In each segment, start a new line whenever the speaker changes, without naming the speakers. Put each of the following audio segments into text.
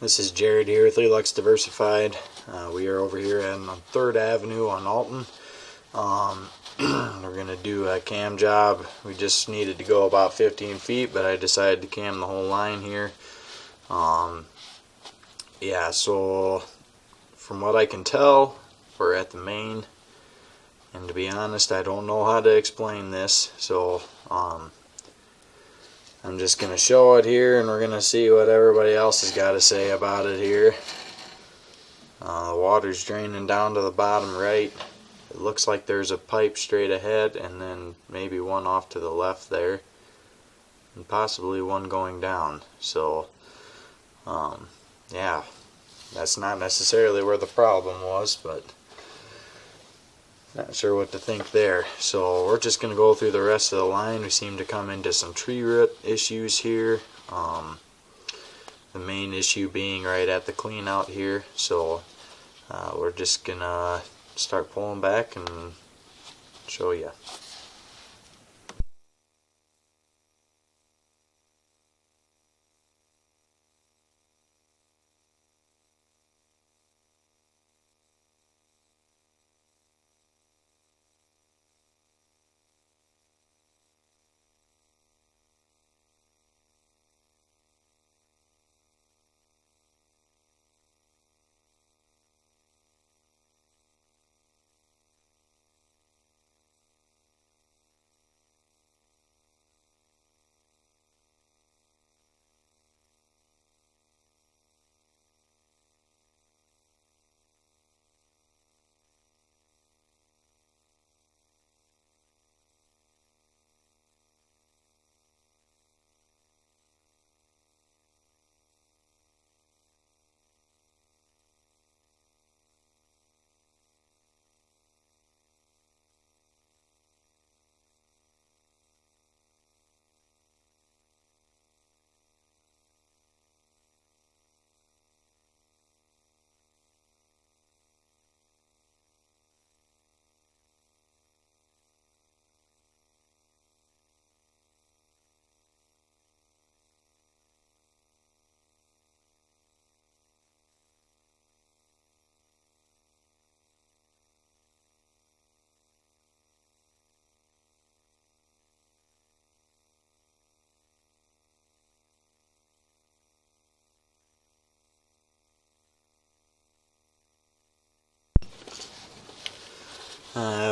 This is Jared here with Lux Diversified. We are over here on 3rd Avenue on Alton. We're going to do a cam job. We just needed to go about 15 feet, but I decided to cam the whole line here. Yeah, so from what I can tell, we're at the main. And to be honest, I don't know how to explain this, so I'm just going to show it here, and we're going to see what everybody else has got to say about it here. The water's draining down to the bottom right. It looks like there's a pipe straight ahead, and then maybe one off to the left there, and possibly one going down. So, yeah, that's not necessarily where the problem was, but not sure what to think there. So we're just going to go through the rest of the line. We seem to come into some tree root issues here. The main issue being right at the clean out here. So we're just going to start pulling back and show you.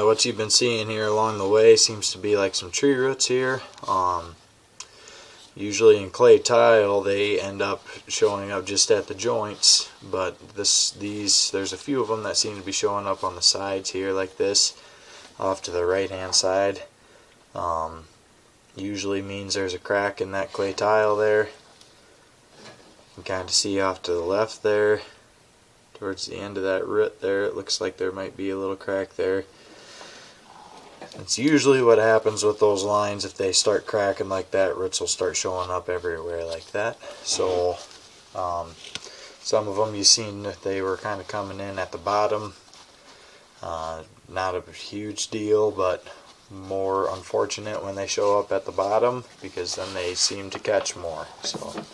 What you've been seeing here along the way seems to be like some tree roots here. Usually in clay tile they end up showing up just at the joints, but there's a few of them that seem to be showing up on the sides here like this, off to the right hand side. Usually means there's a crack in that clay tile there. You can kind of see off to the left there, towards the end of that root there, it looks like there might be a little crack there. It's usually what happens with those lines. If they start cracking like that, roots will start showing up everywhere like that. So some of them you've seen that they were kind of coming in at the bottom. Not a huge deal, but more unfortunate when they show up at the bottom, because then they seem to catch more. So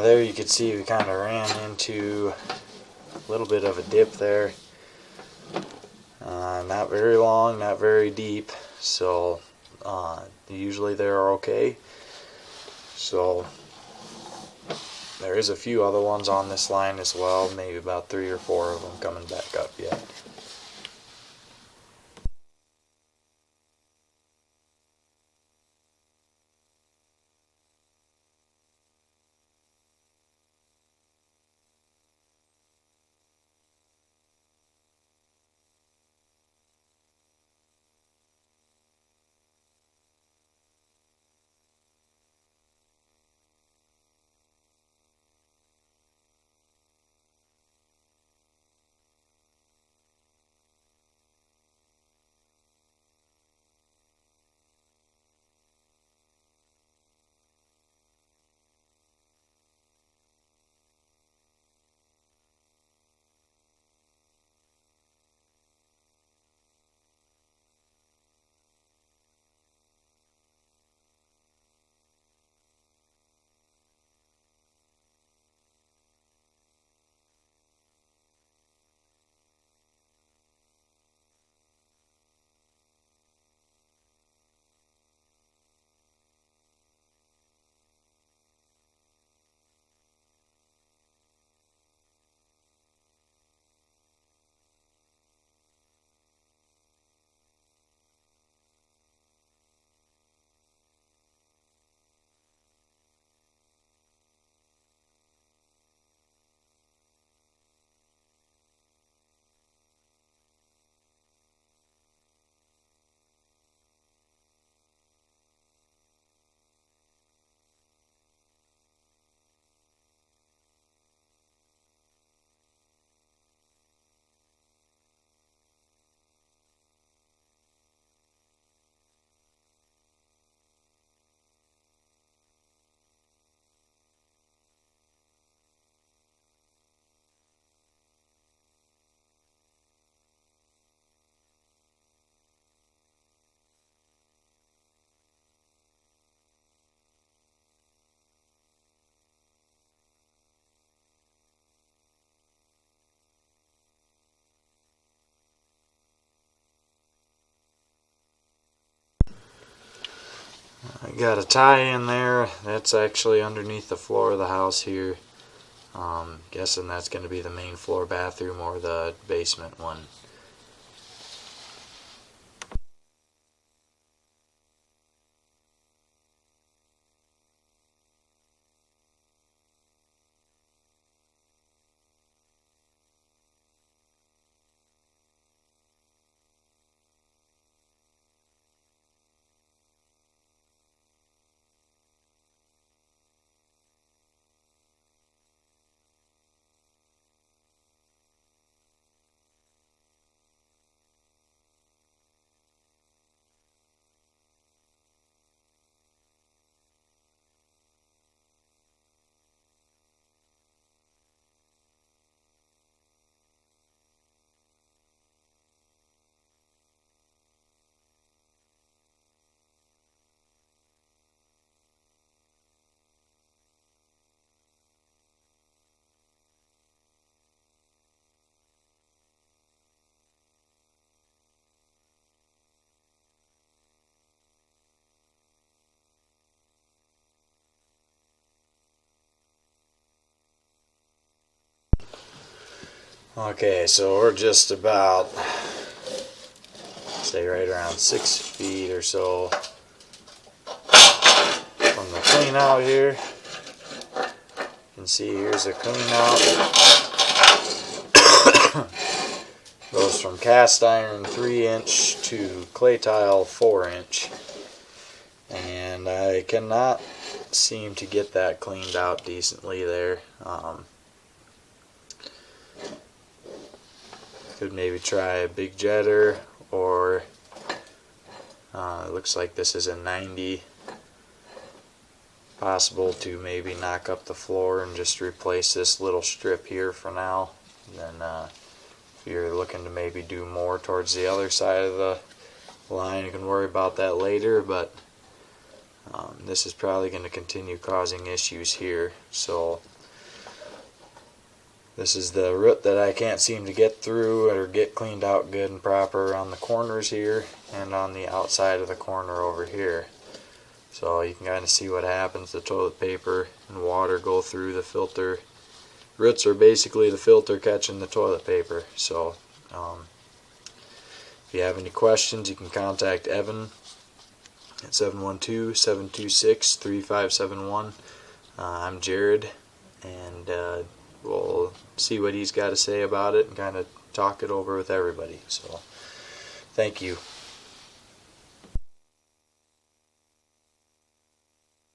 there you can see we kind of ran into a little bit of a dip there. Not very long, not very deep, so usually they're okay. So there is a few other ones on this line as well, maybe about 3 or 4 of them coming back up yet. We got a tie in there. That's actually underneath the floor of the house here. Guessing that's going to be the main floor bathroom or the basement one. Okay, so we're just about, say, right around 6 feet or so from the clean out here. You can see here's a clean out. Goes from cast iron 3-inch to clay tile 4-inch. And I cannot seem to get that cleaned out decently there. Could maybe try a big jetter, or it looks like this is a 90. Possible to maybe knock up the floor and just replace this little strip here for now. And then if you're looking to maybe do more towards the other side of the line, you can worry about that later, but this is probably going to continue causing issues here. So this is the root that I can't seem to get through or get cleaned out good and proper on the corners here and on the outside of the corner over here. So you can kind of see what happens. The toilet paper and water go through the filter. Roots are basically the filter catching the toilet paper. So if you have any questions, you can contact Evan at 712-726-3571. I'm Jared, and we'll see what he's got to say about it and kind of talk it over with everybody. So thank you.